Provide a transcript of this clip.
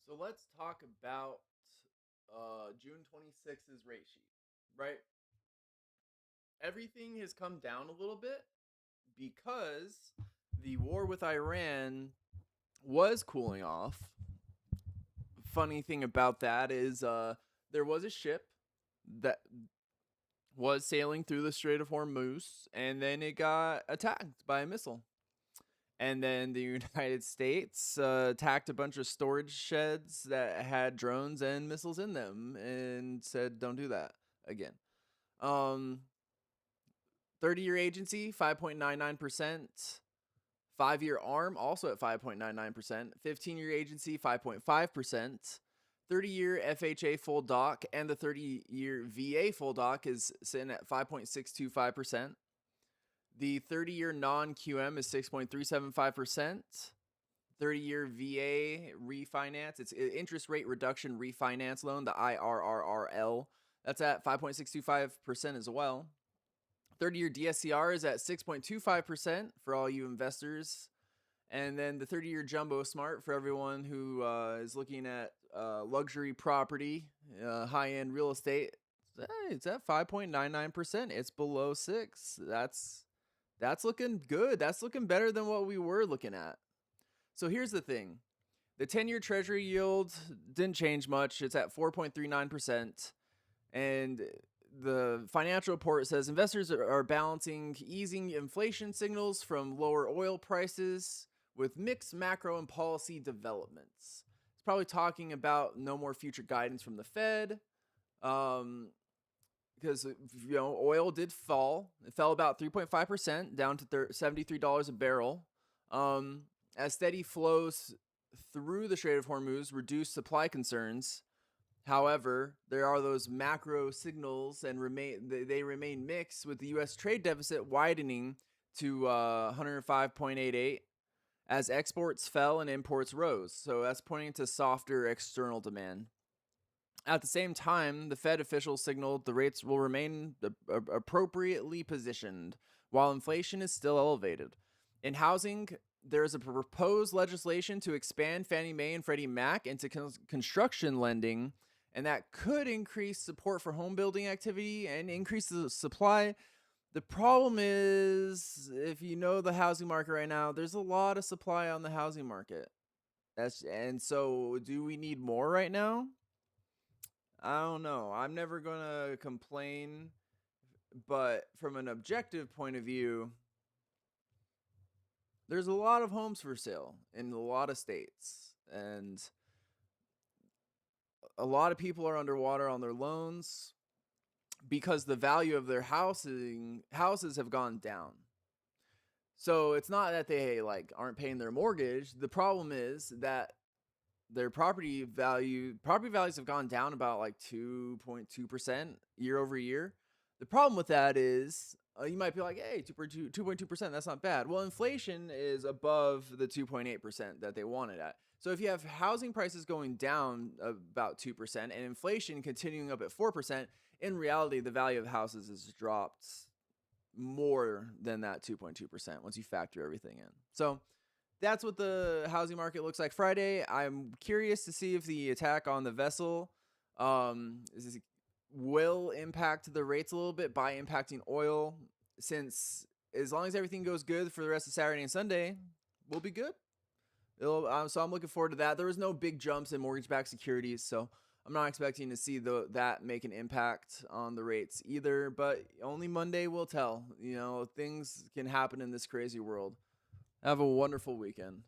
So let's talk about June 26th's rate sheet, right? Everything has come down a little bit because the war with Iran was cooling off. Funny thing about that is there was a ship that was sailing through the Strait of Hormuz, and then it got attacked by a missile. And then the United States attacked a bunch of storage sheds that had drones and missiles in them and said, don't do that again. 30-year agency, 5.99%. 5-year ARM, also at 5.99%. 15-year agency, 5.5%. 30-year FHA full doc and the 30-year VA full doc is sitting at 5.625%. The 30-year non-QM is 6.375%. 30-year VA refinance, it's interest rate reduction refinance loan, the IRRRL. That's at 5.625% as well. 30-year DSCR is at 6.25% for all you investors. And then the 30-year Jumbo Smart for everyone who is looking at luxury property, high-end real estate. It's at 5.99%. It's below 6. That's looking good. That's looking better than what we were looking at. So here's the thing. The 10-year treasury yield didn't change much. It's at 4.39%. And the financial report says investors are balancing easing inflation signals from lower oil prices with mixed macro and policy developments. It's probably talking about no more future guidance from the Fed. Because oil did fall. It fell about 3.5% down to $73 a barrel. As steady flows through the Strait of Hormuz reduce supply concerns. However, there are those macro signals and they remain mixed, with the U.S. trade deficit widening to 105.88 as exports fell and imports rose. So that's pointing to softer external demand. At the same time, the Fed officials signaled the rates will remain appropriately positioned while inflation is still elevated. In housing, there is a proposed legislation to expand Fannie Mae and Freddie Mac into construction lending, and that could increase support for home building activity and increase the supply. The problem is, if you know the housing market right now, there's a lot of supply on the housing market. And so do we need more right now? I don't know. I'm never going to complain, but from an objective point of view, there's a lot of homes for sale in a lot of states, and a lot of people are underwater on their loans because the value of their houses have gone down. So it's not that they aren't paying their mortgage. The problem is that their property values have gone down about 2.2% year over year. The problem with that is you might be like, hey, 2.2%, that's not bad. Well, inflation is above the 2.8% that they wanted at. So if you have housing prices going down about 2% and inflation continuing up at 4%, in reality, the value of houses has dropped more than that 2.2% once you factor everything in. So that's what the housing market looks like Friday. I'm curious to see if the attack on the vessel will impact the rates a little bit by impacting oil, since as long as everything goes good for the rest of Saturday and Sunday, we'll be good. So I'm looking forward to that. There was no big jumps in mortgage-backed securities, so I'm not expecting to see that make an impact on the rates either, but only Monday will tell. Things can happen in this crazy world. Have a wonderful weekend.